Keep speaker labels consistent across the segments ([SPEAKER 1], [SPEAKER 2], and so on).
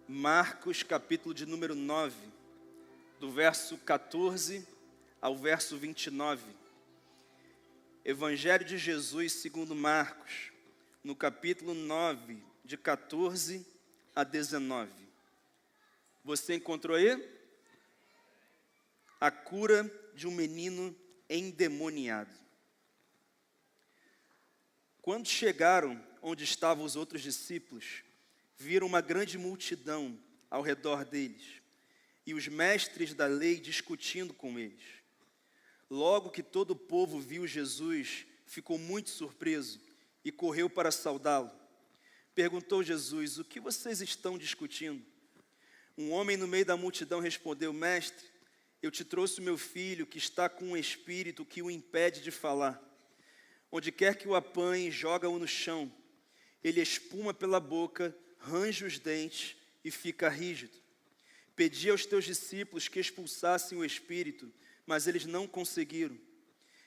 [SPEAKER 1] Marcos, capítulo de número 9, do verso 14 ao verso 29. Evangelho de Jesus segundo Marcos, no capítulo 9, de 14 a 19. Você encontrou aí? A cura de um menino endemoniado. Quando chegaram onde estavam os outros discípulos, viram uma grande multidão ao redor deles e os mestres da lei discutindo com eles. Logo que todo o povo viu Jesus, ficou muito surpreso e correu para saudá-lo. Perguntou Jesus: o que vocês estão discutindo? Um homem no meio da multidão respondeu: mestre, eu te trouxe o meu filho que está com um espírito que o impede de falar. Onde quer que o apanhe, joga-o no chão. Ele espuma pela boca, range os dentes e fica rígido. Pedi aos teus discípulos que expulsassem o espírito, mas eles não conseguiram.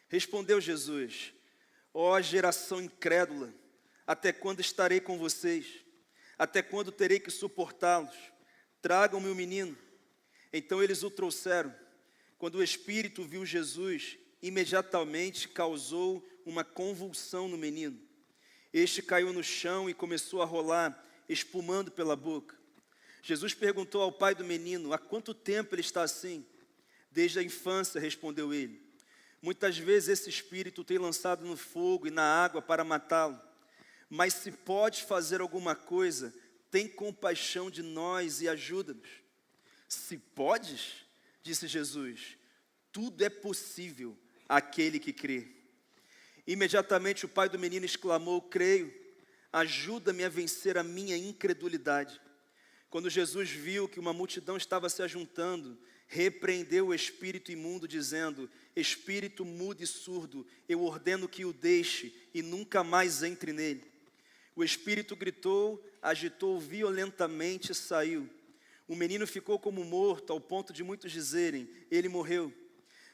[SPEAKER 1] Respondeu Jesus: ó geração incrédula, até quando estarei com vocês? Até quando terei que suportá-los? Tragam-me o menino. Então eles o trouxeram. Quando o espírito viu Jesus, imediatamente causou uma convulsão no menino. Este caiu no chão e começou a rolar, espumando pela boca. Jesus perguntou ao pai do menino: há quanto tempo ele está assim? Desde a infância, respondeu ele. Muitas vezes esse espírito tem lançado no fogo e na água para matá-lo. Mas se podes fazer alguma coisa, tem compaixão de nós e ajuda-nos. Se podes, disse Jesus, tudo é possível àquele que crê. Imediatamente o pai do menino exclamou: creio, ajuda-me a vencer a minha incredulidade. Quando Jesus viu que uma multidão estava se ajuntando, repreendeu o espírito imundo, dizendo: espírito mudo e surdo, eu ordeno que o deixe e nunca mais entre nele. O espírito gritou, agitou violentamente e saiu. O menino ficou como morto, ao ponto de muitos dizerem: ele morreu.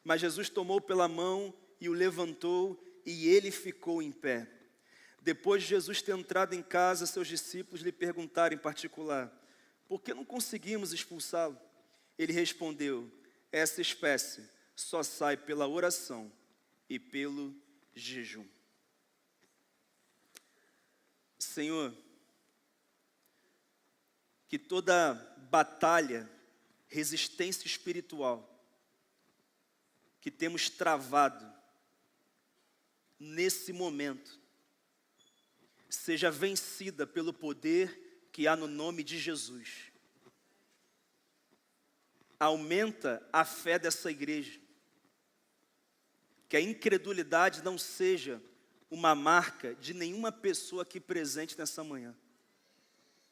[SPEAKER 1] Mas Jesus tomou pela mão e o levantou, e ele ficou em pé. Depois de Jesus ter entrado em casa, seus discípulos lhe perguntaram em particular: por que não conseguimos expulsá-lo? Ele respondeu: essa espécie só sai pela oração e pelo jejum. Senhor, que toda batalha, resistência espiritual que temos travado nesse momento, seja vencida pelo poder que há no nome de Jesus. Aumenta a fé dessa igreja. Que a incredulidade não seja uma marca de nenhuma pessoa aqui presente nessa manhã.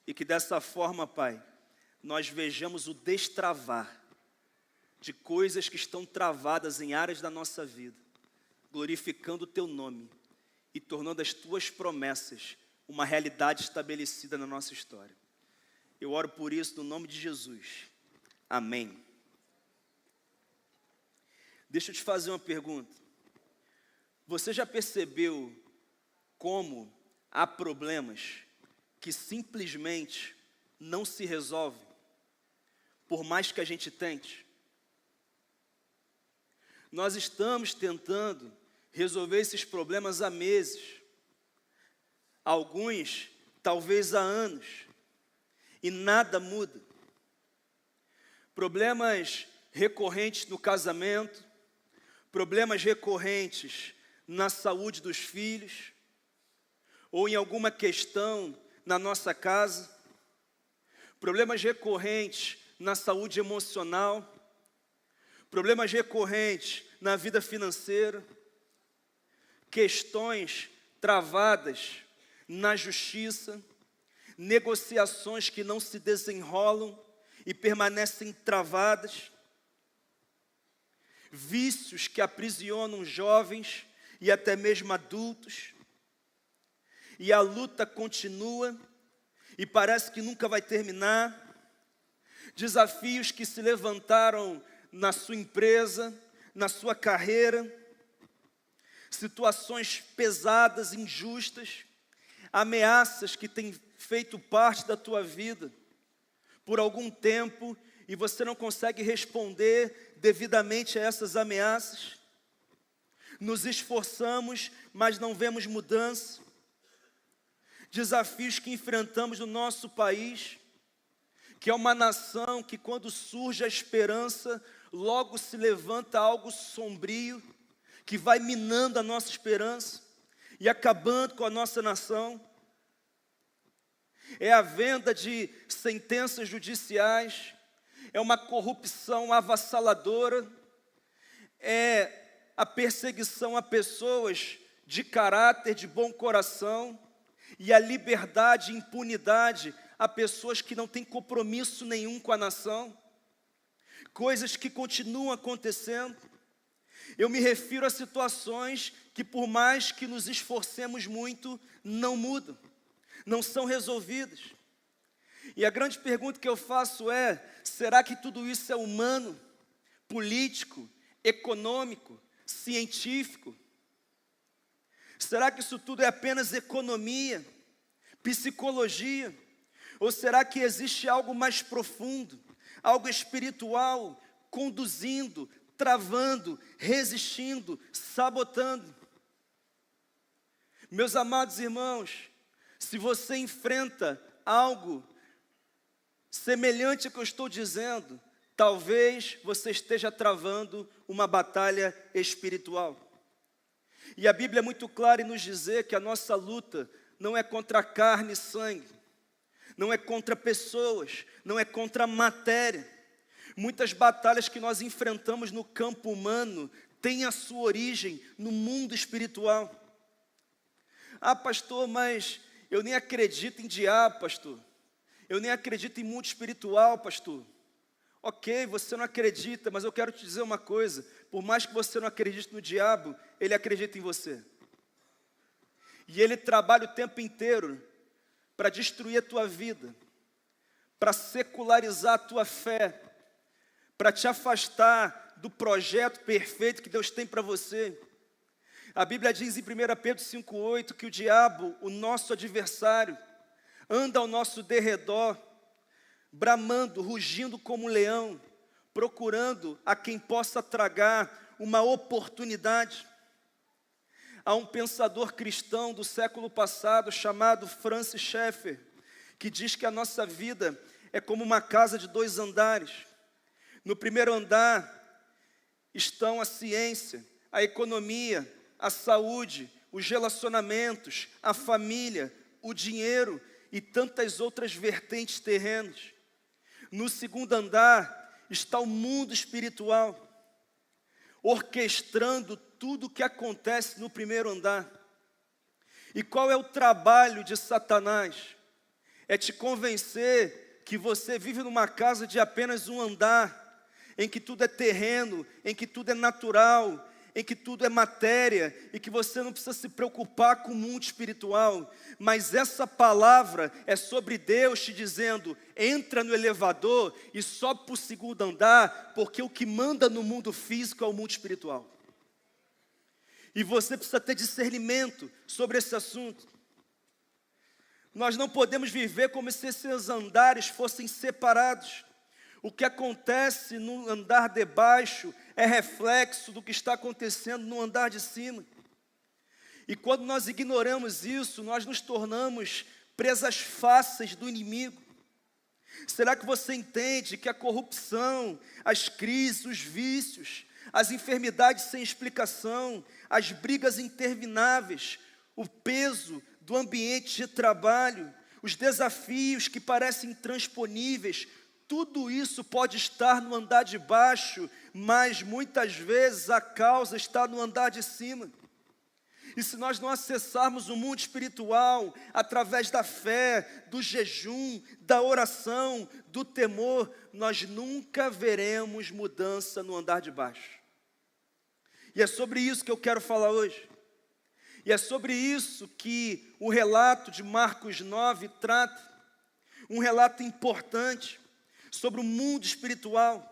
[SPEAKER 1] E que dessa forma, Pai, nós vejamos o destravar de coisas que estão travadas em áreas da nossa vida, glorificando o Teu nome e tornando as Tuas promessas uma realidade estabelecida na nossa história. Eu oro por isso no nome de Jesus. Amém. Deixa eu te fazer uma pergunta. Você já percebeu como há problemas que simplesmente não se resolvem, por mais que a gente tente? Nós estamos tentando resolver esses problemas há meses, alguns talvez há anos, e nada muda. Problemas recorrentes no casamento, problemas recorrentes na saúde dos filhos, ou em alguma questão na nossa casa, problemas recorrentes na saúde emocional, problemas recorrentes na vida financeira, questões travadas na justiça, negociações que não se desenrolam e permanecem travadas, vícios que aprisionam jovens e até mesmo adultos, e a luta continua e parece que nunca vai terminar. Desafios que se levantaram na sua empresa, na sua carreira, situações pesadas, injustas, ameaças que têm feito parte da tua vida, por algum tempo e você não consegue responder devidamente a essas ameaças. Nos esforçamos, mas não vemos mudança. Desafios que enfrentamos no nosso país, que é uma nação que, quando surge a esperança, logo se levanta algo sombrio, que vai minando a nossa esperança e acabando com a nossa nação. É a venda de sentenças judiciais, é uma corrupção avassaladora, é a perseguição a pessoas de caráter, de bom coração, e a liberdade e impunidade a pessoas que não têm compromisso nenhum com a nação. Coisas que continuam acontecendo. Eu me refiro a situações que, por mais que nos esforcemos muito, não mudam, não são resolvidas. E a grande pergunta que eu faço é: será que tudo isso é humano, político, econômico, científico? Será que isso tudo é apenas economia, psicologia? Ou será que existe algo mais profundo, algo espiritual, conduzindo, travando, resistindo, sabotando? Meus amados irmãos, se você enfrenta algo semelhante ao que eu estou dizendo, talvez você esteja travando uma batalha espiritual. E a Bíblia é muito clara em nos dizer que a nossa luta não é contra carne e sangue, não é contra pessoas, não é contra a matéria. Muitas batalhas que nós enfrentamos no campo humano têm a sua origem no mundo espiritual. Ah, pastor, mas eu nem acredito em diabo, pastor. Eu nem acredito em mundo espiritual, pastor. Ok, você não acredita, mas eu quero te dizer uma coisa: por mais que você não acredite no diabo, ele acredita em você. E ele trabalha o tempo inteiro para destruir a tua vida, para secularizar a tua fé, para te afastar do projeto perfeito que Deus tem para você. A Bíblia diz em 1 Pedro 5,8 que o diabo, o nosso adversário, anda ao nosso derredor, bramando, rugindo como um leão, procurando a quem possa tragar uma oportunidade. Há um pensador cristão do século passado chamado Francis Schaeffer, que diz que a nossa vida é como uma casa de 2 andares. No primeiro andar estão a ciência, a economia, a saúde, os relacionamentos, a família, o dinheiro e tantas outras vertentes terrenas. No segundo andar está o mundo espiritual, orquestrando tudo o que acontece no primeiro andar. E qual é o trabalho de Satanás? É te convencer que você vive numa casa de apenas um andar, em que tudo é terreno, em que tudo é natural, em que tudo é matéria, e que você não precisa se preocupar com o mundo espiritual. Mas essa palavra é sobre Deus te dizendo: entra no elevador e sobe para o segundo andar, porque o que manda no mundo físico é o mundo espiritual. E você precisa ter discernimento sobre esse assunto. Nós não podemos viver como se esses andares fossem separados. O que acontece no andar de baixo é reflexo do que está acontecendo no andar de cima. E quando nós ignoramos isso, nós nos tornamos presas fáceis do inimigo. Será que você entende que a corrupção, as crises, os vícios, as enfermidades sem explicação, as brigas intermináveis, o peso do ambiente de trabalho, os desafios que parecem intransponíveis, tudo isso pode estar no andar de baixo, mas muitas vezes a causa está no andar de cima. E se nós não acessarmos o mundo espiritual através da fé, do jejum, da oração, do temor, nós nunca veremos mudança no andar de baixo. E é sobre isso que eu quero falar hoje. E é sobre isso que o relato de Marcos 9 trata. Um relato importante sobre o mundo espiritual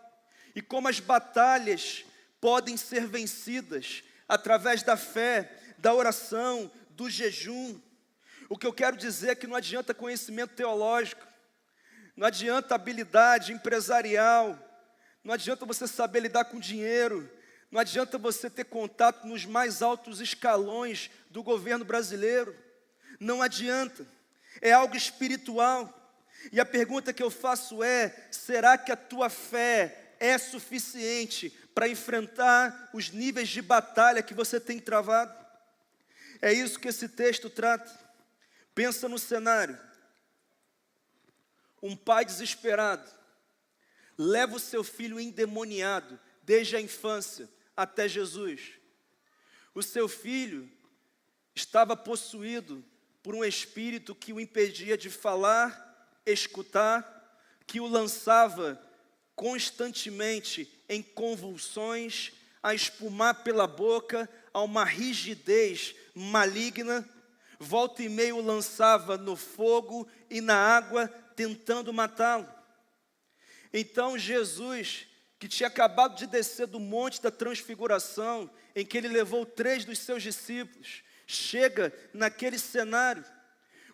[SPEAKER 1] e como as batalhas podem ser vencidas através da fé, da oração, do jejum. O que eu quero dizer é que não adianta conhecimento teológico, não adianta habilidade empresarial, não adianta você saber lidar com dinheiro, não adianta você ter contato nos mais altos escalões do governo brasileiro, não adianta, é algo espiritual. E a pergunta que eu faço é: será que a tua fé é suficiente para enfrentar os níveis de batalha que você tem travado? É isso que esse texto trata. Pensa no cenário. Um pai desesperado leva o seu filho endemoniado desde a infância até Jesus. O seu filho estava possuído por um espírito que o impedia de falar, escutar, que o lançava constantemente em convulsões, a espumar pela boca, a uma rigidez maligna. Volta e meia o lançava no fogo e na água, tentando matá-lo. Então Jesus, que tinha acabado de descer do monte da transfiguração, em que ele levou 3 dos seus discípulos, chega naquele cenário.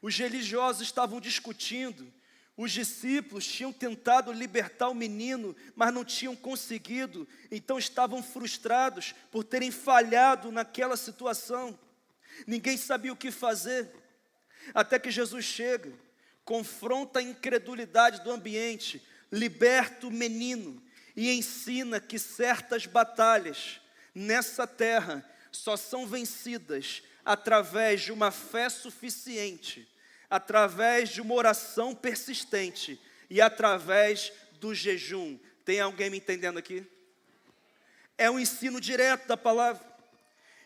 [SPEAKER 1] Os religiosos estavam discutindo, os discípulos tinham tentado libertar o menino, mas não tinham conseguido, então estavam frustrados por terem falhado naquela situação. Ninguém sabia o que fazer, até que Jesus chega, confronta a incredulidade do ambiente, liberta o menino e ensina que certas batalhas nessa terra só são vencidas através de uma fé suficiente, através de uma oração persistente e através do jejum. Tem alguém me entendendo aqui? É um ensino direto da palavra.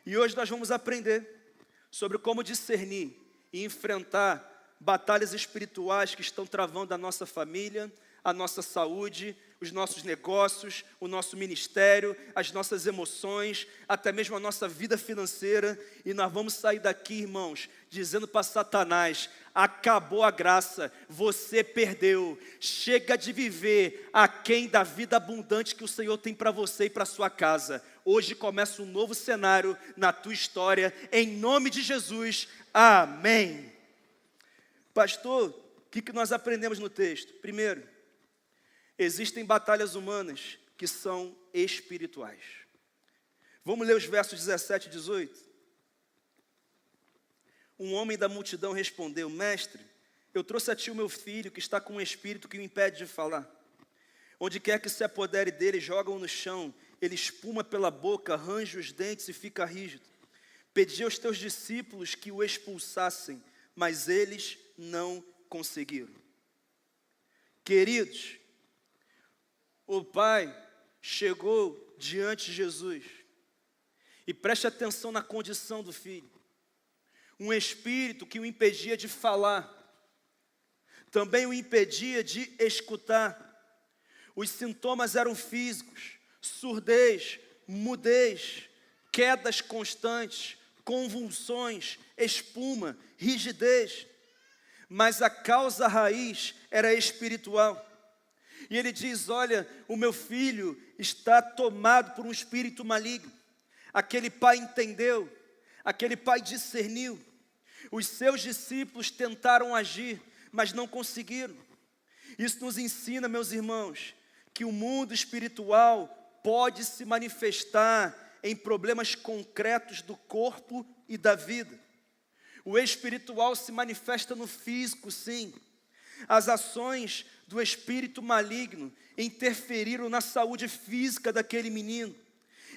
[SPEAKER 1] E hoje nós vamos aprender sobre como discernir e enfrentar batalhas espirituais que estão travando a nossa família, a nossa saúde, os nossos negócios, o nosso ministério, as nossas emoções, até mesmo a nossa vida financeira. E nós vamos sair daqui, irmãos, dizendo para Satanás: acabou a graça, você perdeu, chega de viver aquém da vida abundante que o Senhor tem para você e para sua casa. Hoje começa um novo cenário na tua história, em nome de Jesus, amém. Pastor, o que nós aprendemos no texto? Primeiro, existem batalhas humanas que são espirituais. Vamos ler os versos 17 e 18? Um homem da multidão respondeu: mestre, eu trouxe a ti o meu filho que está com um espírito que o impede de falar. Onde quer que se apodere dele, joga-o no chão, ele espuma pela boca, arranja os dentes e fica rígido. Pedi aos teus discípulos que o expulsassem, mas eles não conseguiram. Queridos, o pai chegou diante de Jesus, e preste atenção na condição do filho. Um espírito que o impedia de falar, também o impedia de escutar. Os sintomas eram físicos: surdez, mudez, quedas constantes, convulsões, espuma, rigidez. Mas a causa raiz era espiritual. E ele diz: olha, o meu filho está tomado por um espírito maligno. Aquele pai entendeu, aquele pai discerniu. Os seus discípulos tentaram agir, mas não conseguiram. Isso nos ensina, meus irmãos, que o mundo espiritual pode se manifestar em problemas concretos do corpo e da vida. O espiritual se manifesta no físico, sim. As ações do espírito maligno interferiram na saúde física daquele menino.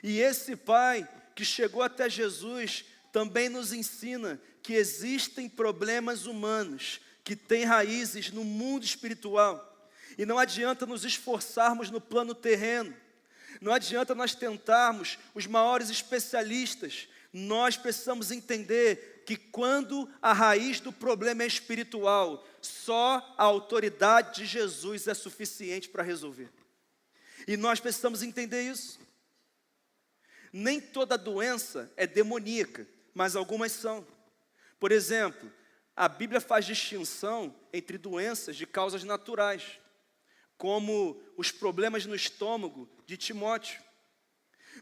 [SPEAKER 1] E esse pai que chegou até Jesus também nos ensina que existem problemas humanos que têm raízes no mundo espiritual. E não adianta nos esforçarmos no plano terreno, não adianta nós tentarmos os maiores especialistas. Nós precisamos entender que quando a raiz do problema é espiritual, só a autoridade de Jesus é suficiente para resolver. E nós precisamos entender isso. Nem toda doença é demoníaca, mas algumas são. Por exemplo, a Bíblia faz distinção entre doenças de causas naturais, como os problemas no estômago de Timóteo.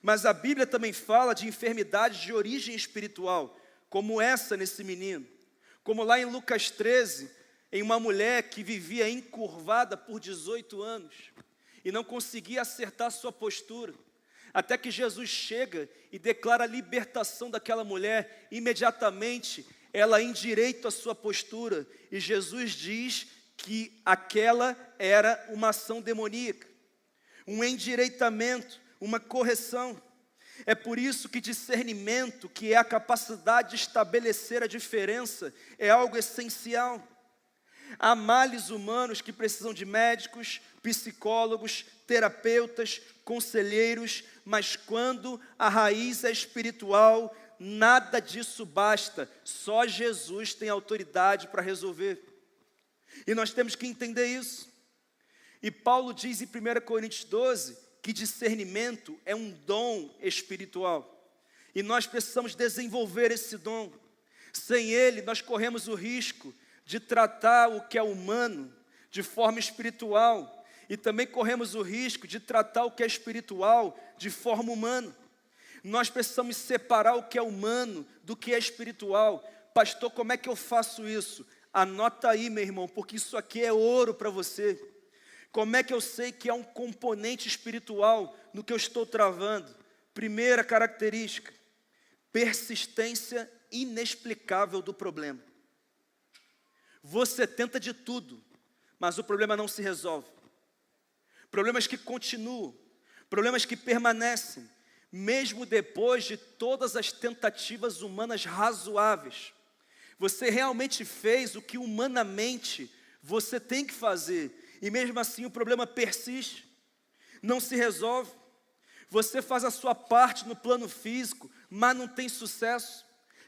[SPEAKER 1] Mas a Bíblia também fala de enfermidades de origem espiritual, como essa nesse menino. Como lá em Lucas 13, em uma mulher que vivia encurvada por 18 anos e não conseguia acertar sua postura. Até que Jesus chega e declara a libertação daquela mulher. Imediatamente ela endireita a sua postura e Jesus diz que aquela era uma ação demoníaca, um endireitamento, uma correção. É por isso que discernimento, que é a capacidade de estabelecer a diferença, é algo essencial. Há males humanos que precisam de médicos, psicólogos, terapeutas, conselheiros, mas quando a raiz é espiritual, nada disso basta. Só Jesus tem autoridade para resolver. E nós temos que entender isso. E Paulo diz em 1 Coríntios 12 que discernimento é um dom espiritual. E nós precisamos desenvolver esse dom. Sem ele, nós corremos o risco de tratar o que é humano de forma espiritual. E também corremos o risco de tratar o que é espiritual de forma humana. Nós precisamos separar o que é humano do que é espiritual. Pastor, como é que eu faço isso? Anota aí, meu irmão, porque isso aqui é ouro para você. Como é que eu sei que há um componente espiritual no que eu estou travando? Primeira característica: persistência inexplicável do problema. Você tenta de tudo, mas o problema não se resolve. Problemas que continuam, problemas que permanecem, mesmo depois de todas as tentativas humanas razoáveis. Você realmente fez o que humanamente você tem que fazer, e mesmo assim o problema persiste, não se resolve. Você faz a sua parte no plano físico, mas não tem sucesso.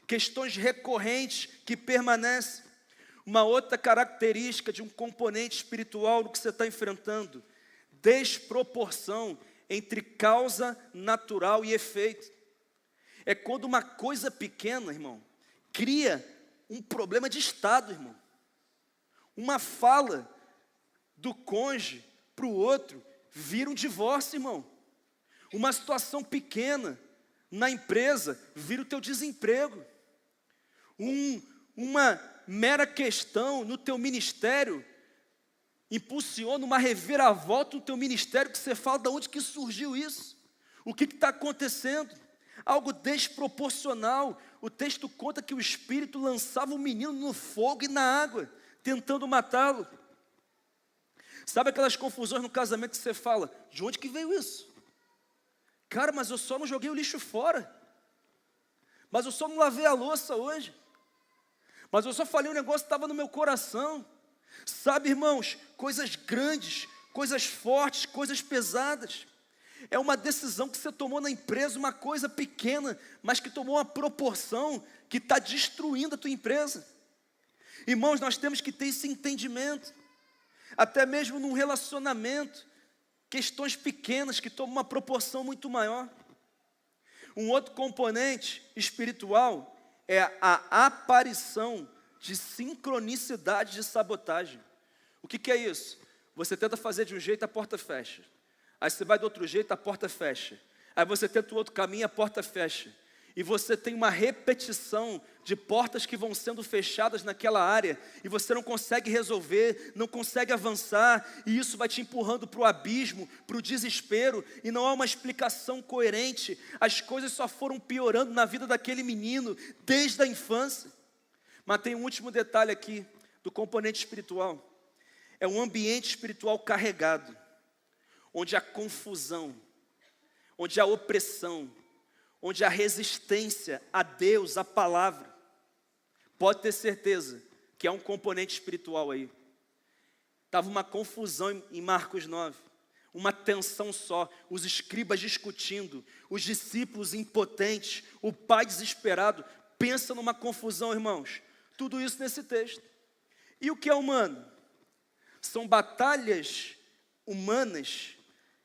[SPEAKER 1] Questões recorrentes que permanecem. Uma outra característica de um componente espiritual no que você está enfrentando: desproporção entre causa natural e efeito. É quando uma coisa pequena, irmão, cria um problema de estado, irmão. Uma fala do cônjuge para o outro vira um divórcio, irmão. Uma situação pequena na empresa vira o teu desemprego. Uma mera questão no teu ministério impulsiona uma reviravolta no teu ministério que você fala: de onde que surgiu isso? O que está acontecendo? Algo desproporcional. O texto conta que o Espírito lançava o menino no fogo e na água, tentando matá-lo. Sabe aquelas confusões no casamento que você fala: de onde que veio isso? Cara, mas eu só não joguei o lixo fora. Mas eu só não lavei a louça hoje. Mas eu só falei um negócio que estava no meu coração. Sabe, irmãos, coisas grandes, coisas fortes, coisas pesadas. É uma decisão que você tomou na empresa, uma coisa pequena, mas que tomou uma proporção que está destruindo a tua empresa. Irmãos, nós temos que ter esse entendimento. Até mesmo num relacionamento, questões pequenas que tomam uma proporção muito maior. Um outro componente espiritual é a aparição de sincronicidade de sabotagem. O que é isso? Você tenta fazer de um jeito, a porta fecha. Aí você vai do outro jeito, a porta fecha. Aí você tenta o outro caminho, a porta fecha. E você tem uma repetição de portas que vão sendo fechadas naquela área, e você não consegue resolver, não consegue avançar, e isso vai te empurrando para o abismo, para o desespero, e não há uma explicação coerente. As coisas só foram piorando na vida daquele menino, desde a infância. Mas tem um último detalhe aqui, do componente espiritual. É um ambiente espiritual carregado, onde há confusão, onde há opressão, onde há resistência a Deus, a palavra. Pode ter certeza que há um componente espiritual aí. Estava uma confusão em Marcos 9, uma tensão só, os escribas discutindo, os discípulos impotentes, o pai desesperado. Pensa numa confusão, irmãos. Tudo isso nesse texto. E o que é humano? São batalhas humanas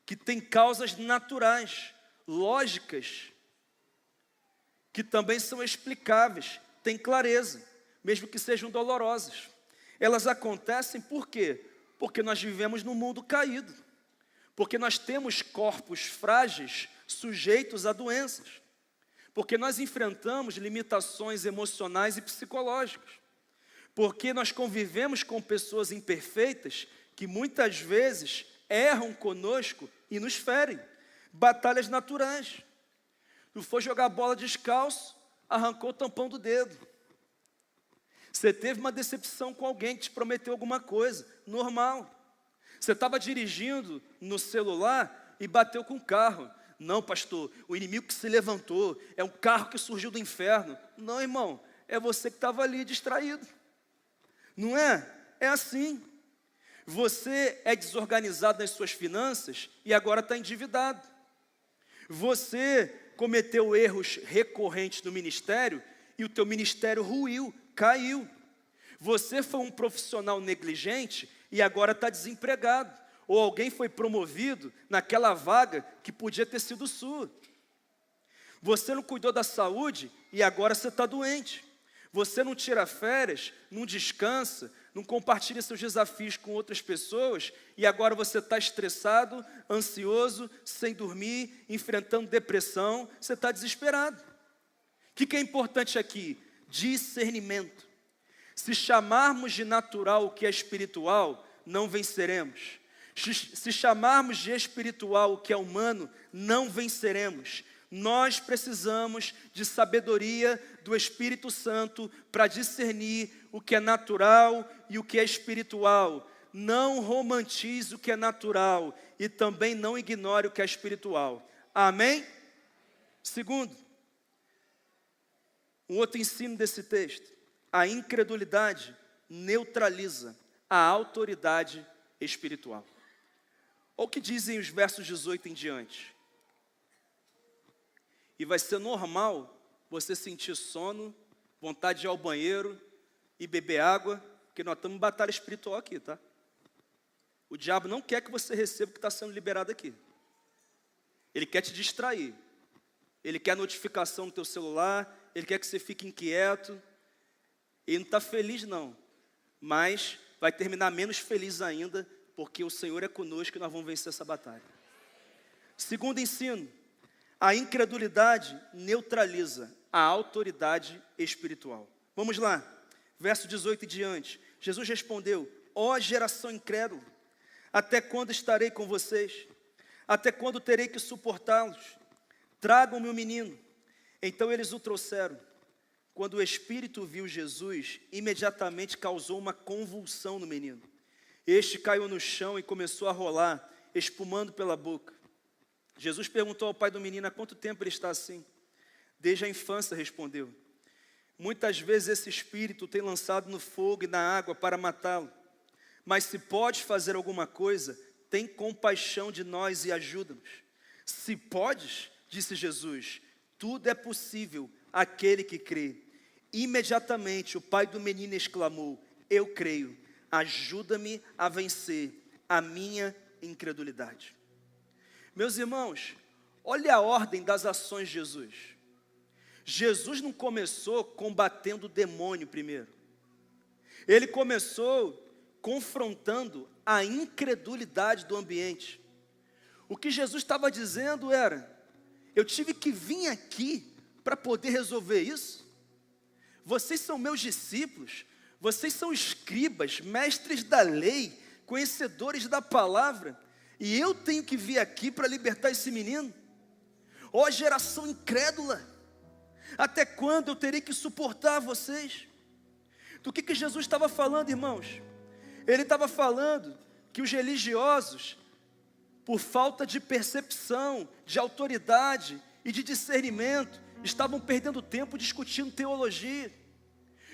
[SPEAKER 1] que têm causas naturais, lógicas, que também são explicáveis, têm clareza, mesmo que sejam dolorosas. Elas acontecem por quê? Porque nós vivemos num mundo caído, porque nós temos corpos frágeis, sujeitos a doenças, porque nós enfrentamos limitações emocionais e psicológicas, porque nós convivemos com pessoas imperfeitas que muitas vezes erram conosco e nos ferem. Batalhas naturais. Tu foi jogar bola descalço, arrancou o tampão do dedo. Você teve uma decepção com alguém que te prometeu alguma coisa, normal. Você estava dirigindo no celular e bateu com o carro. Não, pastor, o inimigo que se levantou, é um carro que surgiu do inferno. Não, irmão, é você que estava ali distraído. Não é? É assim. Você é desorganizado nas suas finanças e agora está endividado. Você cometeu erros recorrentes no ministério e o teu ministério ruiu, caiu. Você foi um profissional negligente e agora está desempregado. Ou alguém foi promovido naquela vaga que podia ter sido sua. Você não cuidou da saúde e agora você está doente. Você não tira férias, não descansa, não compartilha seus desafios com outras pessoas e agora você está estressado, ansioso, sem dormir, enfrentando depressão, você está desesperado. O que é importante aqui? Discernimento. Se chamarmos de natural o que é espiritual, não venceremos. Se chamarmos de espiritual o que é humano, não venceremos. Nós precisamos de sabedoria do Espírito Santo para discernir o que é natural e o que é espiritual. Não romantize o que é natural e também não ignore o que é espiritual. Amém? Segundo, um outro ensino desse texto: a incredulidade neutraliza a autoridade espiritual. Olha o que dizem os versos 18 em diante. E vai ser normal você sentir sono, vontade de ir ao banheiro e beber água, porque nós estamos em batalha espiritual aqui, tá? O diabo não quer que você receba o que está sendo liberado aqui. Ele quer te distrair. Ele quer notificação no teu celular, ele quer que você fique inquieto. Ele não está feliz não, mas vai terminar menos feliz ainda, porque o Senhor é conosco e nós vamos vencer essa batalha. Segundo ensino: a incredulidade neutraliza a autoridade espiritual. Vamos lá, verso 18 e diante. Jesus respondeu: ó geração incrédula, até quando estarei com vocês? Até quando terei que suportá-los? Tragam-me o menino. Então eles o trouxeram. Quando o espírito viu Jesus, imediatamente causou uma convulsão no menino. Este caiu no chão e começou a rolar, espumando pela boca. Jesus perguntou ao pai do menino: há quanto tempo ele está assim? Desde a infância, respondeu. Muitas vezes esse espírito tem lançado no fogo e na água para matá-lo. Mas se podes fazer alguma coisa, tem compaixão de nós e ajuda-nos. Se podes, disse Jesus, tudo é possível àquele que crê. Imediatamente o pai do menino exclamou: eu creio, ajuda-me a vencer a minha incredulidade. Meus irmãos, olha a ordem das ações de Jesus. Jesus não começou combatendo o demônio primeiro. Ele começou confrontando a incredulidade do ambiente. O que Jesus estava dizendo era: eu tive que vir aqui para poder resolver isso. Vocês são meus discípulos, vocês são escribas, mestres da lei, conhecedores da palavra, e eu tenho que vir aqui para libertar esse menino? Ó geração incrédula, até quando eu terei que suportar vocês? Do que Jesus estava falando, irmãos? Ele estava falando que os religiosos, por falta de percepção, de autoridade e de discernimento, estavam perdendo tempo discutindo teologia.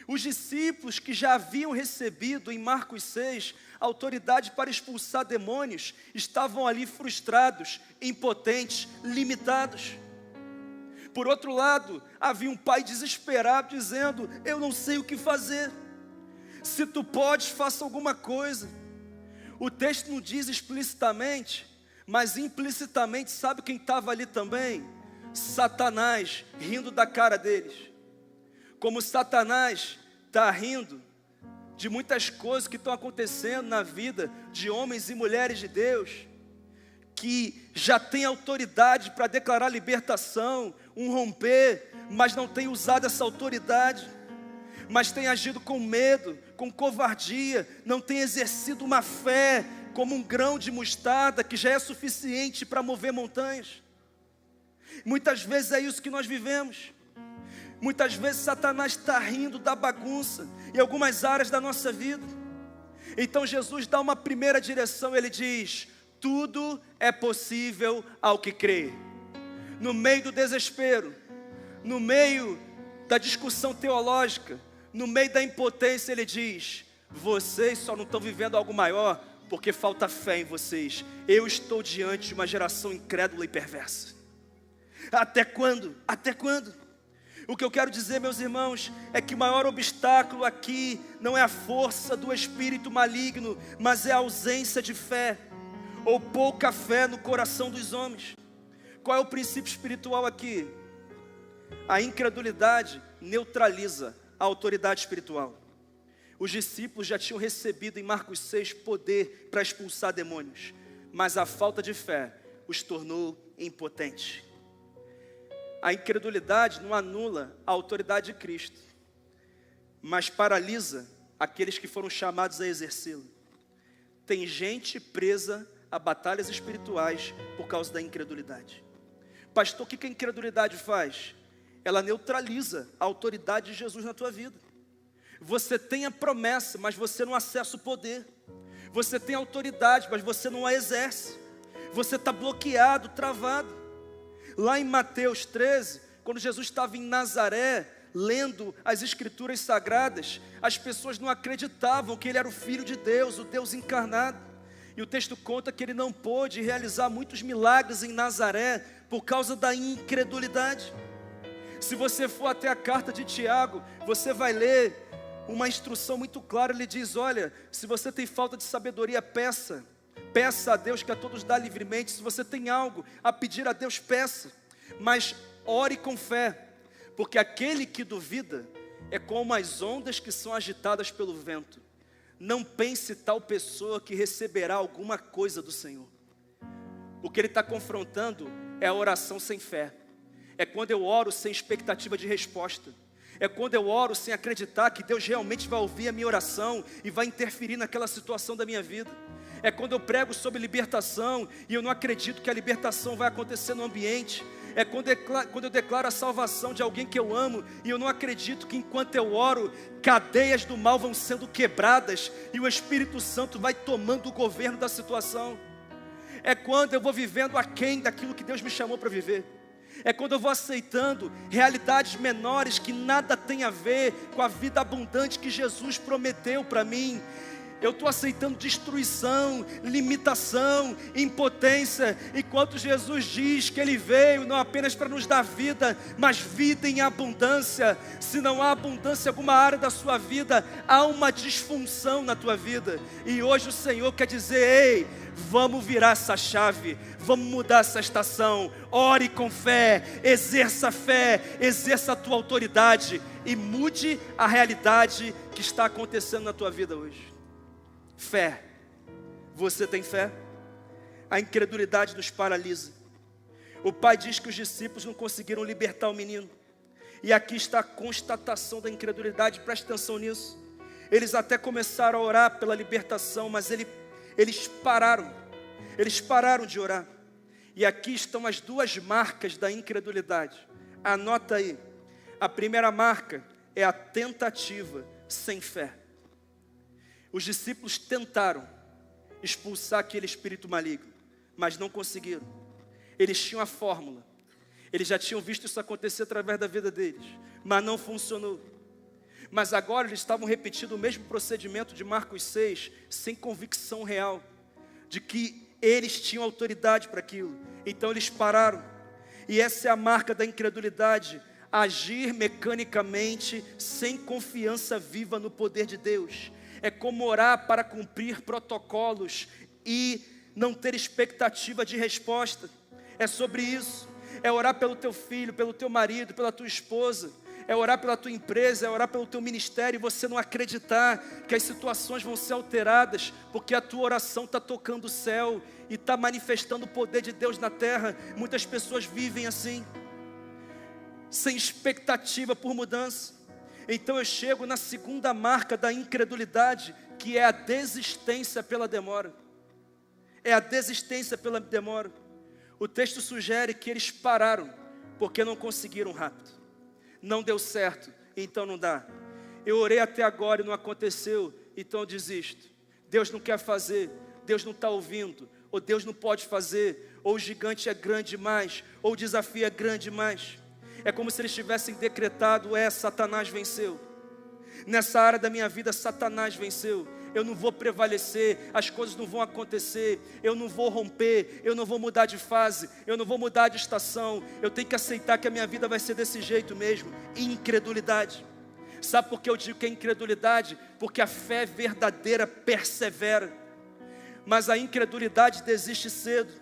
[SPEAKER 1] Os discípulos que já haviam recebido em Marcos 6 autoridade para expulsar demônios, estavam ali frustrados, impotentes, limitados. Por outro lado, havia um pai desesperado dizendo: eu não sei o que fazer. Se tu podes, faça alguma coisa. O texto não diz explicitamente, mas implicitamente, sabe quem estava ali também? Satanás, rindo da cara deles. Como Satanás está rindo de muitas coisas que estão acontecendo na vida de homens e mulheres de Deus, que já tem autoridade para declarar libertação, um romper, mas não tem usado essa autoridade. mas tem agido com medo, com covardia, não tem exercido uma fé como um grão de mostarda que já é suficiente para mover montanhas. Muitas vezes é isso que nós vivemos. Muitas vezes Satanás está rindo da bagunça em algumas áreas da nossa vida. Então Jesus dá uma primeira direção, ele diz: tudo é possível ao que crê. No meio do desespero, no meio da discussão teológica, no meio da impotência, ele diz: vocês só não estão vivendo algo maior porque falta fé em vocês. Eu estou diante de uma geração incrédula e perversa. Até quando? Até quando? O que eu quero dizer, meus irmãos, é que o maior obstáculo aqui não é a força do espírito maligno, mas é a ausência de fé, ou pouca fé no coração dos homens. Qual é o princípio espiritual aqui? A incredulidade neutraliza a autoridade espiritual. Os discípulos já tinham recebido em Marcos 6 poder para expulsar demônios, mas a falta de fé os tornou impotentes. A incredulidade não anula a autoridade de Cristo, mas paralisa aqueles que foram chamados a exercê-la. Tem gente presa a batalhas espirituais por causa da incredulidade. Pastor, o que a incredulidade faz? Ela neutraliza a autoridade de Jesus na tua vida. Você tem a promessa, mas você não acessa o poder. Você tem autoridade, mas você não a exerce. Você está bloqueado, travado. Lá em Mateus 13, quando Jesus estava em Nazaré, lendo as escrituras sagradas, as pessoas não acreditavam que ele era o Filho de Deus, o Deus encarnado. E o texto conta que ele não pôde realizar muitos milagres em Nazaré por causa da incredulidade. Se você for até a carta de Tiago, você vai ler uma instrução muito clara. Ele diz: olha, se você tem falta de sabedoria, peça a Deus, que a todos dá livremente. Se você tem algo a pedir a Deus, peça, mas ore com fé, porque aquele que duvida é como as ondas que são agitadas pelo vento. Não pense tal pessoa que receberá alguma coisa do Senhor. O que ele está confrontando é a oração sem fé. É quando eu oro sem expectativa de resposta. É quando eu oro sem acreditar que Deus realmente vai ouvir a minha oração e vai interferir naquela situação da minha vida. É quando eu prego sobre libertação e eu não acredito que a libertação vai acontecer no ambiente. É quando eu declaro a salvação de alguém que eu amo e eu não acredito que enquanto eu oro, cadeias do mal vão sendo quebradas e o Espírito Santo vai tomando o governo da situação. É quando eu vou vivendo aquém daquilo que Deus me chamou para viver. É quando eu vou aceitando realidades menores que nada tem a ver com a vida abundante que Jesus prometeu para mim. Eu estou aceitando destruição, limitação, impotência, enquanto Jesus diz que Ele veio não apenas para nos dar vida, mas vida em abundância. Se não há abundância em alguma área da sua vida, há uma disfunção na tua vida. E hoje o Senhor quer dizer: ei, vamos virar essa chave, vamos mudar essa estação. Ore com fé, exerça a tua autoridade e mude a realidade que está acontecendo na tua vida hoje. Fé. Você tem fé? A incredulidade nos paralisa. O pai diz que os discípulos não conseguiram libertar o menino. E aqui está a constatação da incredulidade, presta atenção nisso. Eles até começaram a orar pela libertação, mas eles pararam de orar. E aqui estão as duas marcas da incredulidade. Anota aí. A primeira marca é a tentativa sem fé. Os discípulos tentaram expulsar aquele espírito maligno, mas não conseguiram. Eles tinham a fórmula. Eles já tinham visto isso acontecer através da vida deles, mas não funcionou. Mas agora eles estavam repetindo o mesmo procedimento de Marcos 6, sem convicção real, de que eles tinham autoridade para aquilo. Então eles pararam. E essa é a marca da incredulidade: agir mecanicamente, sem confiança viva no poder de Deus. É como orar para cumprir protocolos e não ter expectativa de resposta. É sobre isso. É orar pelo teu filho, pelo teu marido, pela tua esposa. É orar pela tua empresa, é orar pelo teu ministério e você não acreditar que as situações vão ser alteradas, porque a tua oração está tocando o céu e está manifestando o poder de Deus na terra. Muitas pessoas vivem assim, sem expectativa por mudança. Então eu chego na segunda marca da incredulidade, que é a desistência pela demora. É a desistência pela demora. O texto sugere que eles pararam, porque não conseguiram rápido. Não deu certo, então não dá. Eu orei até agora e não aconteceu, então eu desisto. Deus não quer fazer, Deus não está ouvindo, ou Deus não pode fazer, ou o gigante é grande demais, ou o desafio é grande demais. É como se eles tivessem decretado, Satanás venceu. Nessa área da minha vida, Satanás venceu. Eu não vou prevalecer, as coisas não vão acontecer, eu não vou romper, eu não vou mudar de fase, eu não vou mudar de estação. Eu tenho que aceitar que a minha vida vai ser desse jeito mesmo. Incredulidade. Sabe por que eu digo que é incredulidade? Porque a fé verdadeira persevera, mas a incredulidade desiste cedo.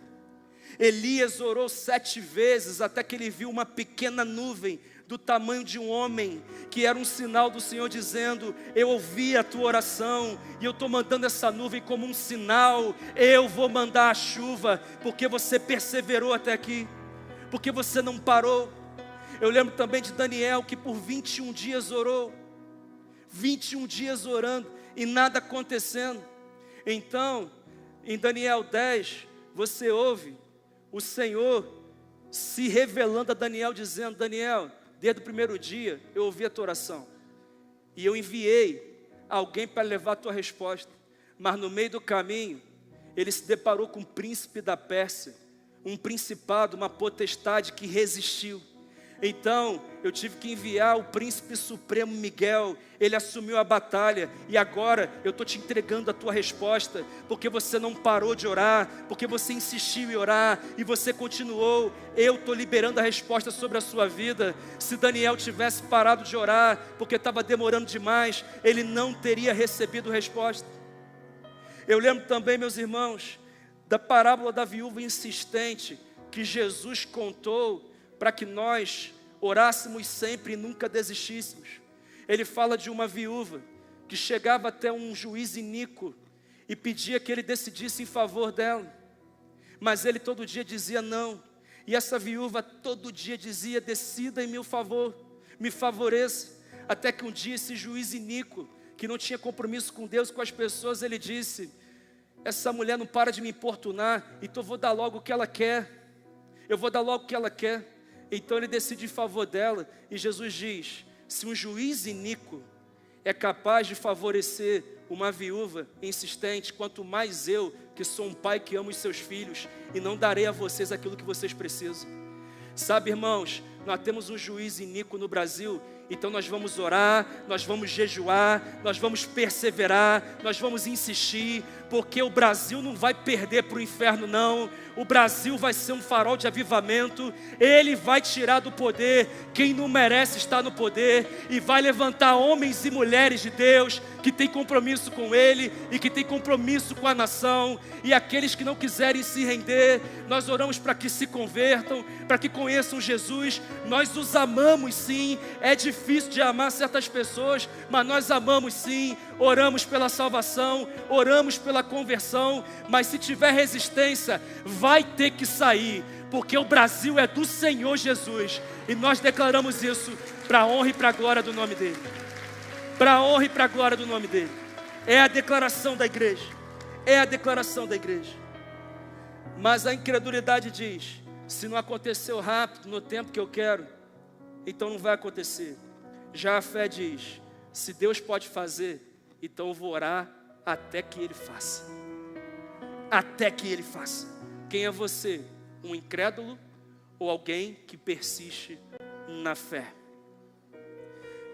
[SPEAKER 1] Elias orou 7 vezes até que ele viu uma pequena nuvem do tamanho de um homem, que era um sinal do Senhor dizendo: eu ouvi a tua oração e eu estou mandando essa nuvem como um sinal. Eu vou mandar a chuva, porque você perseverou até aqui, porque você não parou. Eu lembro também de Daniel, que por 21 dias orou, 21 dias orando e nada acontecendo. Então, em Daniel 10, você ouve o Senhor se revelando a Daniel, dizendo: Daniel, desde o primeiro dia eu ouvi a tua oração, e eu enviei alguém para levar a tua resposta, mas no meio do caminho, ele se deparou com o príncipe da Pérsia, um principado, uma potestade que resistiu. Então, eu tive que enviar o príncipe supremo Miguel, ele assumiu a batalha, e agora eu estou te entregando a tua resposta, porque você não parou de orar, porque você insistiu em orar, e você continuou. Eu estou liberando a resposta sobre a sua vida. Se Daniel tivesse parado de orar, porque estava demorando demais, ele não teria recebido resposta. Eu lembro também, meus irmãos, da parábola da viúva insistente, que Jesus contou, para que nós orássemos sempre e nunca desistíssemos. Ele fala de uma viúva que chegava até um juiz iníquo e pedia que ele decidisse em favor dela, mas ele todo dia dizia não, e essa viúva todo dia dizia: decida em meu favor, me favoreça, até que um dia esse juiz iníquo, que não tinha compromisso com Deus, com as pessoas, ele disse: essa mulher não para de me importunar, então eu vou dar logo o que ela quer, eu vou dar logo o que ela quer. Então ele decide em favor dela, e Jesus diz: se um juiz iníquo é capaz de favorecer uma viúva insistente, quanto mais eu, que sou um pai que amo os seus filhos, e não darei a vocês aquilo que vocês precisam. Sabe, irmãos, nós temos um juiz iníquo no Brasil, então nós vamos orar, nós vamos jejuar, nós vamos perseverar, nós vamos insistir, porque o Brasil não vai perder para o inferno não. O Brasil vai ser um farol de avivamento. Ele vai tirar do poder quem não merece estar no poder, e vai levantar homens e mulheres de Deus que têm compromisso com Ele e que têm compromisso com a nação. E aqueles que não quiserem se render, nós oramos para que se convertam, para que conheçam Jesus. Nós os amamos sim. É difícil de amar certas pessoas, mas nós amamos sim. Oramos pela salvação, oramos pela conversão, mas se tiver resistência, vai ter que sair, porque o Brasil é do Senhor Jesus, e nós declaramos isso para a honra e para a glória do nome dEle. Para a honra e para a glória do nome dEle. É a declaração da igreja. É a declaração da igreja. Mas a incredulidade diz: se não aconteceu rápido, no tempo que eu quero, então não vai acontecer. Já a fé diz: se Deus pode fazer, então eu vou orar até que Ele faça. Até que Ele faça. Quem é você? Um incrédulo ou alguém que persiste na fé?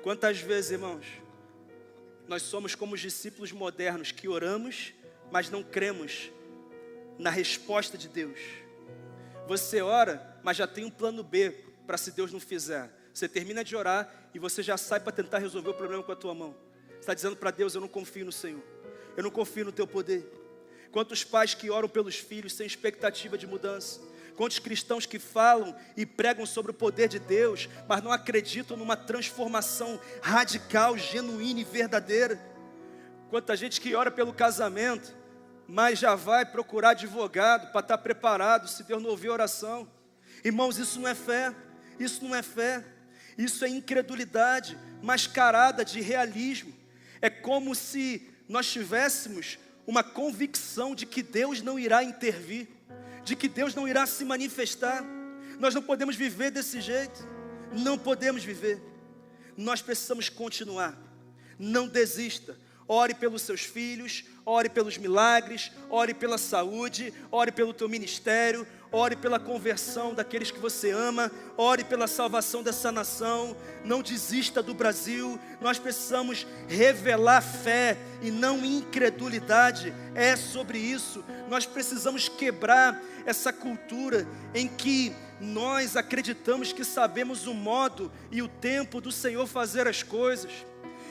[SPEAKER 1] Quantas vezes, irmãos, nós somos como os discípulos modernos que oramos, mas não cremos na resposta de Deus. Você ora, mas já tem um plano B para se Deus não fizer. Você termina de orar e você já sai para tentar resolver o problema com a tua mão. Você está dizendo para Deus: eu não confio no Senhor, eu não confio no teu poder. Quantos pais que oram pelos filhos sem expectativa de mudança? Quantos cristãos que falam e pregam sobre o poder de Deus, mas não acreditam numa transformação radical, genuína e verdadeira? Quanta gente que ora pelo casamento, mas já vai procurar advogado para estar preparado se Deus não ouvir a oração. Irmãos, isso não é fé, isso não é fé. Isso é incredulidade mascarada de realismo. É como se nós tivéssemos uma convicção de que Deus não irá intervir, de que Deus não irá se manifestar. Nós não podemos viver desse jeito, não podemos viver. Nós precisamos continuar, não desista. Ore pelos seus filhos, ore pelos milagres, ore pela saúde, ore pelo teu ministério, ore pela conversão daqueles que você ama, ore pela salvação dessa nação. Não desista do Brasil. Nós precisamos revelar fé e não incredulidade. É sobre isso. Nós precisamos quebrar essa cultura em que nós acreditamos que sabemos o modo e o tempo do Senhor fazer as coisas.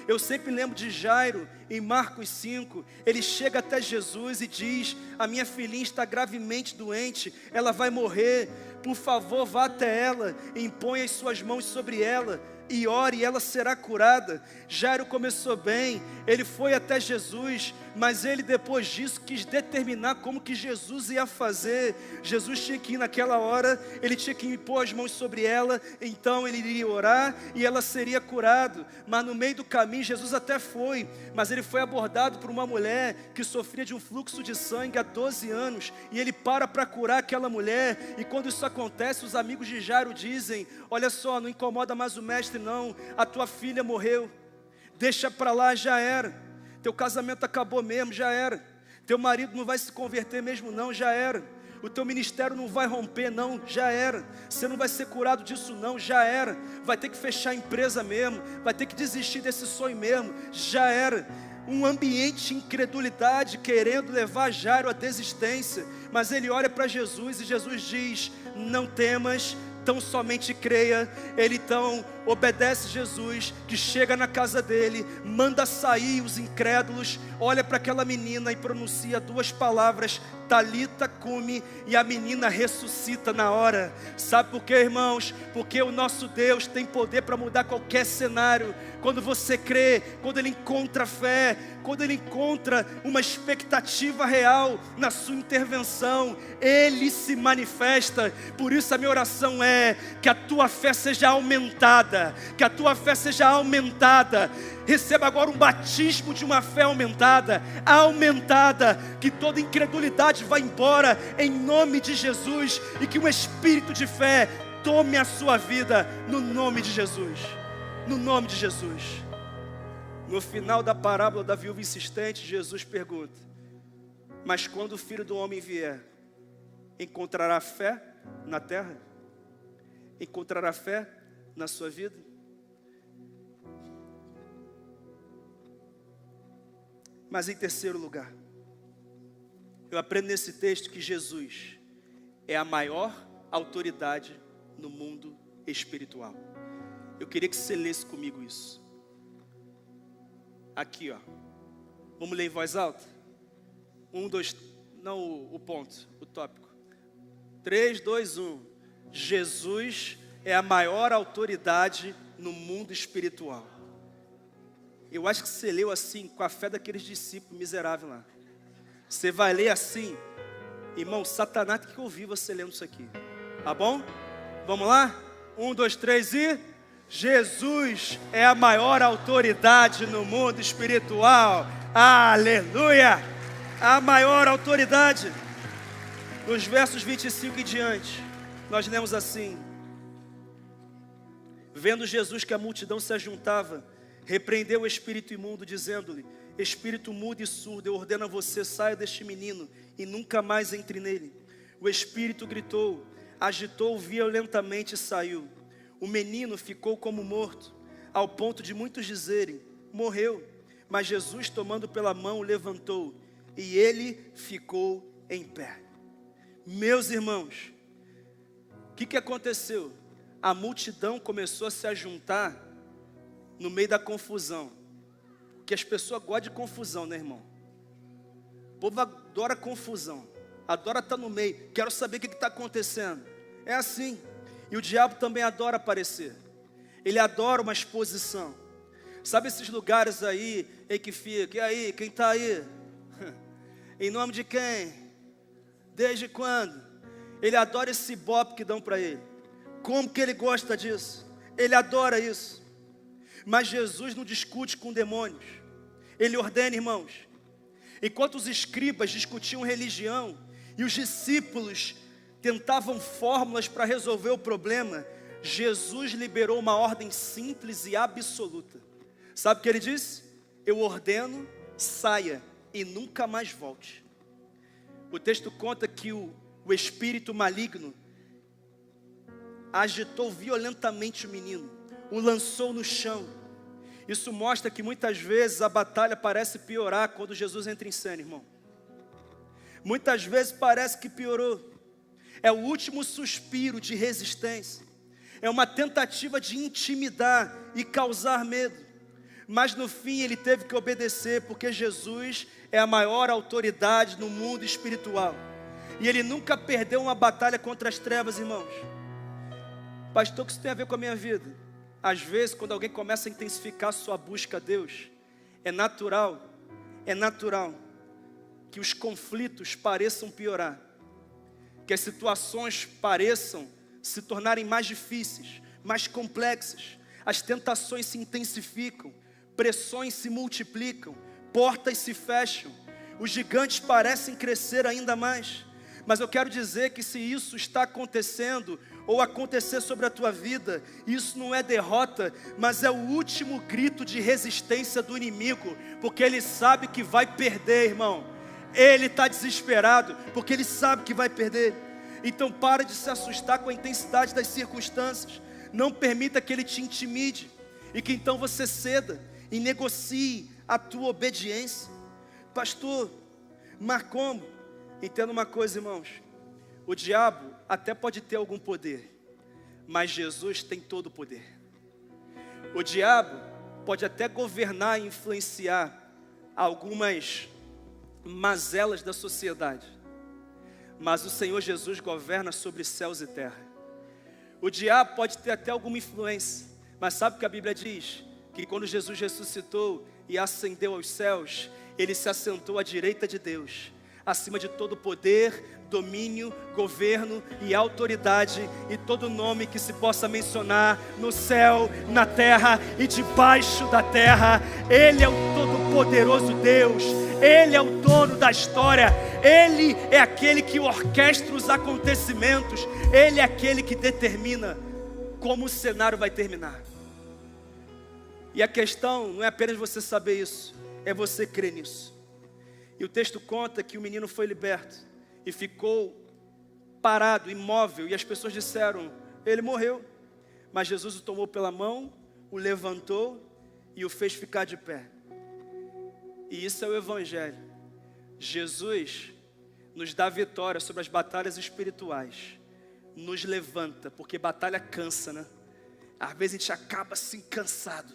[SPEAKER 1] Eu sempre lembro de Jairo, em Marcos 5, ele chega até Jesus e diz: a minha filhinha está gravemente doente, ela vai morrer, por favor vá até ela, impõe as suas mãos sobre ela, e ore e ela será curada. Jairo começou bem, ele foi até Jesus, mas ele depois disso quis determinar como que Jesus ia fazer. Jesus tinha que ir naquela hora, ele tinha que impor as mãos sobre ela, então ele iria orar e ela seria curada. Mas no meio do caminho Jesus até foi, mas ele foi abordado por uma mulher que sofria de um fluxo de sangue há 12 anos, e ele para curar aquela mulher. E quando isso acontece, os amigos de Jairo dizem: olha só, não incomoda mais o mestre não, a tua filha morreu, deixa para lá, já era, teu casamento acabou mesmo, já era, teu marido não vai se converter mesmo não, já era, o teu ministério não vai romper não, já era, você não vai ser curado disso não, já era, vai ter que fechar a empresa mesmo, vai ter que desistir desse sonho mesmo, já era. Um ambiente de incredulidade querendo levar Jairo à desistência, mas ele olha para Jesus e Jesus diz: não temas, tão somente creia. Ele então obedece Jesus, que chega na casa dele, manda sair os incrédulos, olha para aquela menina e pronuncia 2 palavras: Talita cumi, e a menina ressuscita na hora. Sabe por quê, irmãos? Porque o nosso Deus tem poder para mudar qualquer cenário. Quando você crê, quando ele encontra fé, quando ele encontra uma expectativa real na sua intervenção, ele se manifesta. Por isso a minha oração é que a tua fé seja aumentada, que a tua fé seja aumentada. Receba agora um batismo de uma fé aumentada, que toda incredulidade vá embora em nome de Jesus, e que um espírito de fé tome a sua vida no nome de Jesus, no nome de Jesus. No final da parábola da viúva insistente, Jesus pergunta: mas quando o Filho do Homem vier, encontrará fé na terra? Encontrará fé na sua vida? Mas em terceiro lugar, eu aprendo nesse texto que Jesus é a maior autoridade no mundo espiritual. Eu queria que você lesse comigo isso. Aqui, ó. Vamos ler em voz alta? 1, 2, não o ponto, o tópico. 3, 2, 1. Jesus é a maior autoridade no mundo espiritual. Eu acho que você leu assim, com a fé daqueles discípulos miseráveis lá. Você vai ler assim, irmão, Satanás tem que ouvir você lendo isso aqui. Tá bom? Vamos lá? 1, 2, 3 e... Jesus é a maior autoridade no mundo espiritual. Aleluia! A maior autoridade. Nos versos 25 e diante, nós lemos assim: vendo Jesus que a multidão se ajuntava, repreendeu o espírito imundo, dizendo-lhe: espírito mudo e surdo, eu ordeno a você, saia deste menino e nunca mais entre nele. O espírito gritou, agitou violentamente e saiu. O menino ficou como morto, ao ponto de muitos dizerem: morreu. Mas Jesus, tomando pela mão, o levantou, e ele ficou em pé. Meus irmãos, o que aconteceu? A multidão começou a se ajuntar no meio da confusão, porque as pessoas gostam de confusão, né, irmão? O povo adora confusão, adora estar no meio, quero saber o que está acontecendo. É assim. E o diabo também adora aparecer, ele adora uma exposição. Sabe esses lugares aí em que fica: e aí, quem está aí? Em nome de quem? Desde quando? Ele adora esse ibope que dão para ele. Como que ele gosta disso? ele adora isso. Mas Jesus não discute com demônios. Ele ordena, irmãos. Enquanto os escribas discutiam religião e os discípulos tentavam fórmulas para resolver o problema, Jesus liberou uma ordem simples e absoluta. Sabe o que ele disse? Eu ordeno, saia e nunca mais volte. O texto conta que o espírito maligno agitou violentamente o menino, o lançou no chão. Isso mostra que muitas vezes a batalha parece piorar quando Jesus entra em cena, irmão. Muitas vezes parece que piorou. É o último suspiro de resistência. É uma tentativa de intimidar e causar medo. Mas no fim ele teve que obedecer, porque Jesus é a maior autoridade no mundo espiritual. E ele nunca perdeu uma batalha contra as trevas, irmãos. Pastor, o que isso tem a ver com a minha vida? Às vezes, quando alguém começa a intensificar sua busca a Deus, é natural que os conflitos pareçam piorar, que as situações pareçam se tornarem mais difíceis, mais complexas, as tentações se intensificam, pressões se multiplicam, portas se fecham, os gigantes parecem crescer ainda mais. Mas eu quero dizer que se isso está acontecendo, ou acontecer sobre a tua vida, isso não é derrota, mas é o último grito de resistência do inimigo, porque ele sabe que vai perder, irmão. Ele está desesperado, porque ele sabe que vai perder. Então para de se assustar com a intensidade das circunstâncias. Não permita que ele te intimide, e que então você ceda e negocie a tua obediência. Pastor, mas como? Entenda uma coisa, irmãos. O diabo até pode ter algum poder, mas Jesus tem todo o poder. O diabo pode até governar e influenciar algumas mazelas da sociedade, mas o Senhor Jesus governa sobre céus e terra. O diabo pode ter até alguma influência, mas sabe o que a Bíblia diz? Que quando Jesus ressuscitou e ascendeu aos céus, ele se assentou à direita de Deus, acima de todo poder, domínio, governo e autoridade, e todo nome que se possa mencionar no céu, na terra e debaixo da terra. Ele é o todo-poderoso Deus, Ele é o dono da história, Ele é aquele que orquestra os acontecimentos, Ele é aquele que determina como o cenário vai terminar. E a questão não é apenas você saber isso, é você crer nisso. E o texto conta que o menino foi liberto e ficou parado, imóvel, e as pessoas disseram, ele morreu. Mas Jesus o tomou pela mão, o levantou e o fez ficar de pé. E isso é o Evangelho. Jesus nos dá vitória sobre as batalhas espirituais, nos levanta, porque batalha cansa, né? Às vezes a gente acaba assim cansado,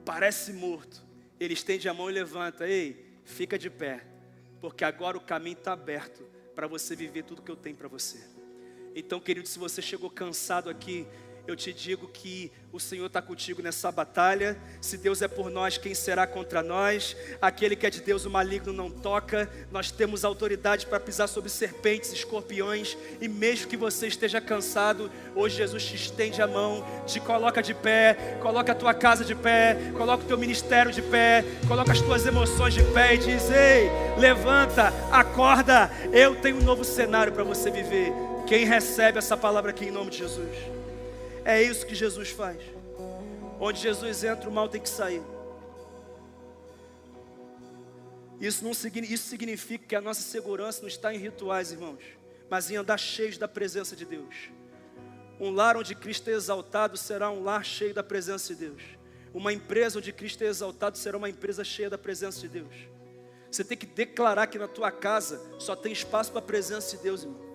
[SPEAKER 1] parece morto. Ele estende a mão e levanta, ei, fica de pé, porque agora o caminho está aberto para você viver tudo que eu tenho para você. Então, querido, se você chegou cansado aqui, eu te digo que o Senhor está contigo nessa batalha. Se Deus é por nós, quem será contra nós? Aquele que é de Deus, o maligno não toca. Nós temos autoridade para pisar sobre serpentes, escorpiões. E mesmo que você esteja cansado, hoje Jesus te estende a mão, te coloca de pé, coloca a tua casa de pé, coloca o teu ministério de pé, coloca as tuas emoções de pé e diz, ei, levanta, acorda, eu tenho um novo cenário para você viver. Quem recebe essa palavra aqui em nome de Jesus? É isso que Jesus faz. Onde Jesus entra, o mal tem que sair. Isso significa que a nossa segurança não está em rituais, irmãos, mas em andar cheios da presença de Deus. Um lar onde Cristo é exaltado será um lar cheio da presença de Deus. Uma empresa onde Cristo é exaltado será uma empresa cheia da presença de Deus. Você tem que declarar que na tua casa só tem espaço para a presença de Deus, irmão.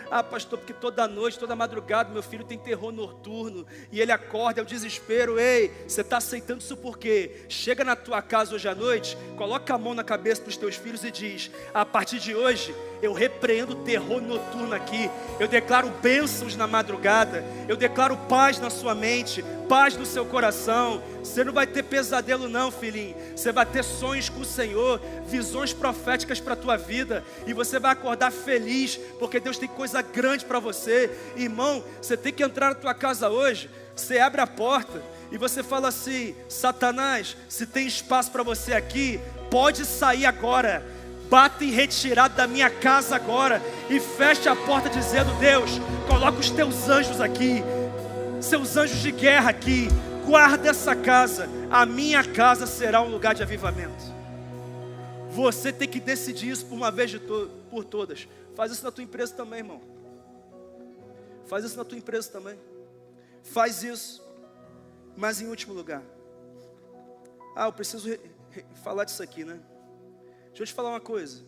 [SPEAKER 1] Ah, pastor, porque toda noite, toda madrugada, meu filho tem terror noturno, e ele acorda, é o desespero. Ei, você está aceitando isso por quê? Chega na tua casa hoje à noite, coloca a mão na cabeça dos teus filhos e diz, a partir de hoje, Eu repreendo o terror noturno aqui. Eu declaro bênçãos na madrugada. Eu declaro paz na sua mente, paz no seu coração. Você não vai ter pesadelo não, filhinho. Você vai ter sonhos com o Senhor, visões proféticas para a tua vida. E você vai acordar feliz, porque Deus tem coisa grande para você. Irmão, você tem que entrar na tua casa hoje. Você abre a porta e você fala assim: Satanás, se tem espaço para você aqui, pode sair agora. Bata em retirada da minha casa agora e fecha a porta dizendo: Deus, coloca os teus anjos aqui, seus anjos de guerra aqui, guarda essa casa, a minha casa será um lugar de avivamento. Você tem que decidir isso por uma vez por todas. Faz isso na tua empresa também, irmão. Faz isso na tua empresa também. Faz isso. Mas em último lugar, eu preciso falar disso aqui, né? Deixa eu te falar uma coisa.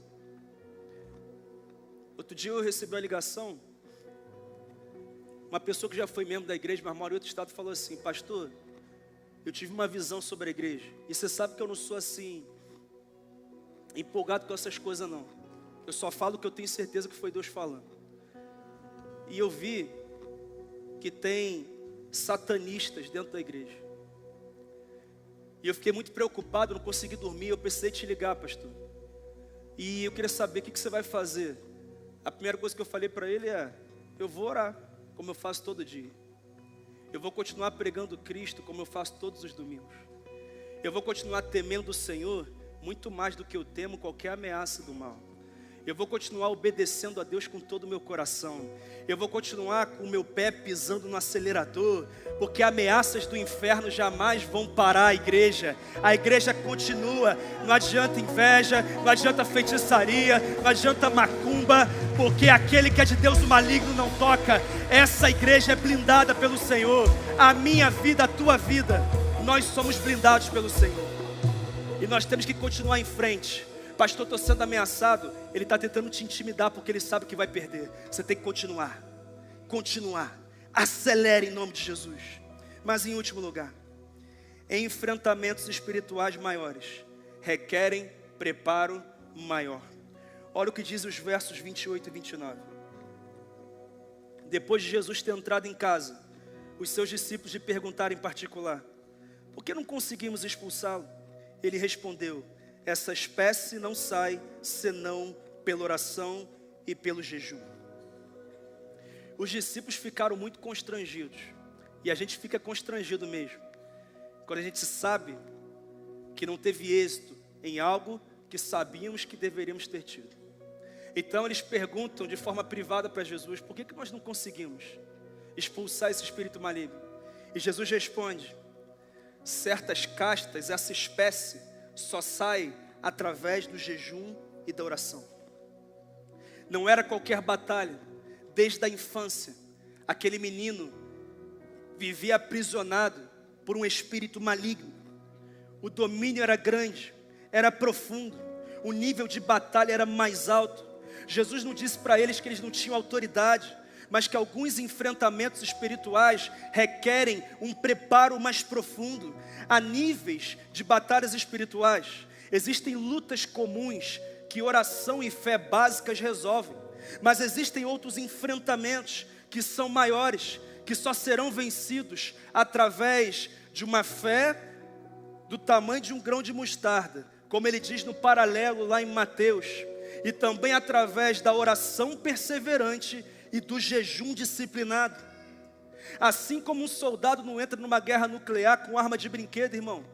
[SPEAKER 1] Outro dia eu recebi uma ligação. Uma pessoa que já foi membro da igreja, mas mora em outro estado, falou assim: pastor, eu tive uma visão sobre a igreja. E você sabe que eu não sou assim, empolgado com essas coisas não. Eu só falo o que eu tenho certeza que foi Deus falando. E eu vi que tem satanistas dentro da igreja. E eu fiquei muito preocupado, não consegui dormir. Eu precisei te ligar, pastor. E eu queria saber o que você vai fazer. A primeira coisa que eu falei para ele é: eu vou orar, como eu faço todo dia. Eu vou continuar pregando Cristo, como eu faço todos os domingos. Eu vou continuar temendo o Senhor, muito mais do que eu temo qualquer ameaça do mal. Eu vou continuar obedecendo a Deus com todo o meu coração. Eu vou continuar com o meu pé pisando no acelerador, porque ameaças do inferno jamais vão parar a igreja. A igreja continua. Não adianta inveja, não adianta feitiçaria, não adianta macumba, porque aquele que é de Deus o maligno não toca. Essa igreja é blindada pelo Senhor. A minha vida, a tua vida, nós somos blindados pelo Senhor. E nós temos que continuar em frente. Pastor, estou sendo ameaçado. Ele está tentando te intimidar porque ele sabe que vai perder. Você tem que continuar. Continuar. Acelere em nome de Jesus. Mas em último lugar, enfrentamentos espirituais maiores requerem preparo maior. Olha o que diz os versos 28 e 29. Depois de Jesus ter entrado em casa, os seus discípulos lhe perguntaram em particular: por que não conseguimos expulsá-lo? Ele respondeu: essa espécie não sai senão pela oração e pelo jejum. Os discípulos ficaram muito constrangidos. E a gente fica constrangido mesmo quando a gente sabe que não teve êxito em algo que sabíamos que deveríamos ter tido. Então eles perguntam de forma privada para Jesus: por que nós não conseguimos expulsar esse espírito maligno? E Jesus responde: certas castas, essa espécie só sai através do jejum e da oração. Não era qualquer batalha. Desde a infância, aquele menino vivia aprisionado por um espírito maligno. O domínio era grande, era profundo, o nível de batalha era mais alto. Jesus não disse para eles que eles não tinham autoridade, mas que alguns enfrentamentos espirituais requerem um preparo mais profundo. Há níveis de batalhas espirituais. Existem lutas comuns que oração e fé básicas resolvem, mas existem outros enfrentamentos que são maiores, que só serão vencidos através de uma fé do tamanho de um grão de mostarda, como ele diz no paralelo lá em Mateus, e também através da oração perseverante e do jejum disciplinado. Assim como um soldado não entra numa guerra nuclear com arma de brinquedo, irmão.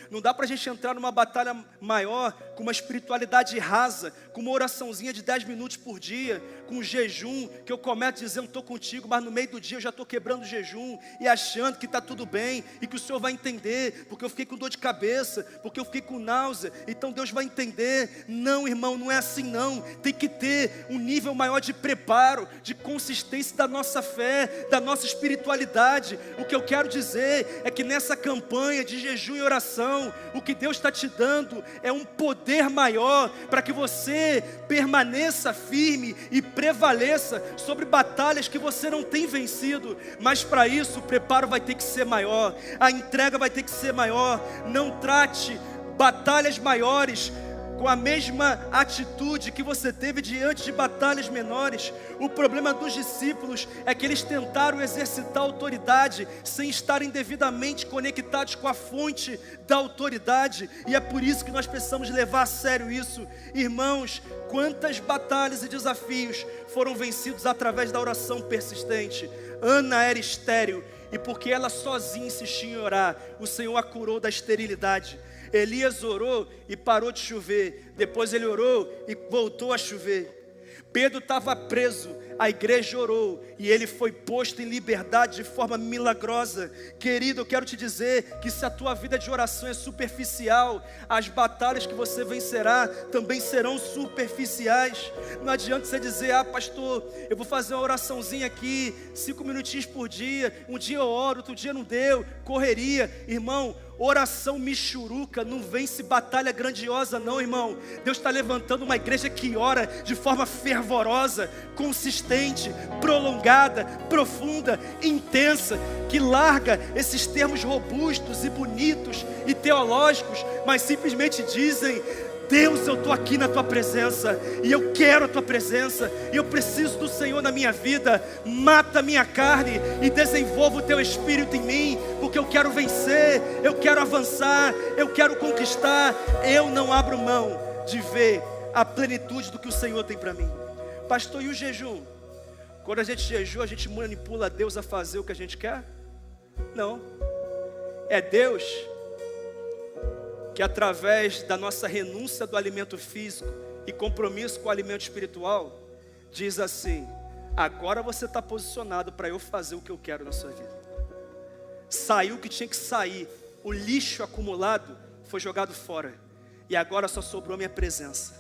[SPEAKER 1] Não dá para a gente entrar numa batalha maior com uma espiritualidade rasa, com uma oraçãozinha de 10 minutos por dia, com um jejum, que eu começo dizendo estou contigo, mas no meio do dia eu já estou quebrando o jejum e achando que está tudo bem e que o Senhor vai entender, porque eu fiquei com dor de cabeça, porque eu fiquei com náusea, então Deus vai entender. Não, irmão, não é assim não. Tem que ter um nível maior de preparo, de consistência da nossa fé, da nossa espiritualidade. O que eu quero dizer é que nessa campanha de jejum e oração, o que Deus está te dando é um poder maior para que você permaneça firme e prevaleça sobre batalhas que você não tem vencido. Mas para isso o preparo vai ter que ser maior, a entrega vai ter que ser maior. Não trate batalhas maiores com a mesma atitude que você teve diante de batalhas menores. O problema dos discípulos é que eles tentaram exercitar a autoridade sem estarem devidamente conectados com a fonte da autoridade, e é por isso que nós precisamos levar a sério isso. Irmãos, quantas batalhas e desafios foram vencidos através da oração persistente. Ana era estéril, e porque ela sozinha insistia em orar, o Senhor a curou da esterilidade. Elias orou e parou de chover. Depois ele orou e voltou a chover. Pedro estava preso, a igreja orou e ele foi posto em liberdade de forma milagrosa. Querido, eu quero te dizer que se a tua vida de oração é superficial, as batalhas que você vencerá também serão superficiais. Não adianta você dizer: ah, pastor, eu vou fazer uma oraçãozinha aqui, 5 minutinhos por dia, um dia eu oro, outro dia não deu, correria. Irmão, oração michuruca não vence batalha grandiosa não, irmão. Deus está levantando uma igreja que ora de forma fervorosa, consistente, prolongada, profunda, intensa, que larga esses termos robustos e bonitos e teológicos, mas simplesmente dizem: Deus, eu estou aqui na Tua presença, e eu quero a Tua presença, e eu preciso do Senhor na minha vida. Mata a minha carne e desenvolva o Teu Espírito em mim, porque eu quero vencer, eu quero avançar, eu quero conquistar. Eu não abro mão de ver a plenitude do que o Senhor tem para mim. Pastor, e o jejum? Quando a gente jejua, a gente manipula Deus a fazer o que a gente quer? Não. É Deus que, através da nossa renúncia do alimento físico e compromisso com o alimento espiritual, diz assim: agora você está posicionado para eu fazer o que eu quero na sua vida. Saiu o que tinha que sair, o lixo acumulado foi jogado fora, e agora só sobrou a minha presença.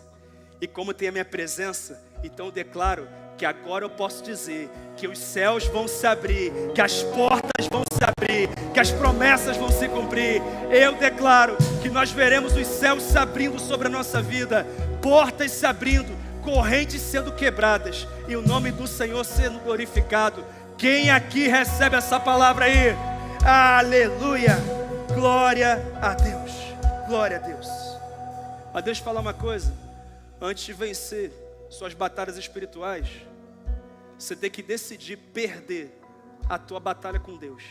[SPEAKER 1] E como tem a minha presença, então eu declaro que agora eu posso dizer que os céus vão se abrir, que as portas vão se abrir, que as promessas vão se cumprir. Eu declaro que nós veremos os céus se abrindo sobre a nossa vida, portas se abrindo, correntes sendo quebradas, e o nome do Senhor sendo glorificado. Quem aqui recebe essa palavra aí? Aleluia! Glória a Deus! Glória a Deus! Mas deixa eu falar uma coisa: antes de vencer suas batalhas espirituais, você tem que decidir perder a tua batalha com Deus.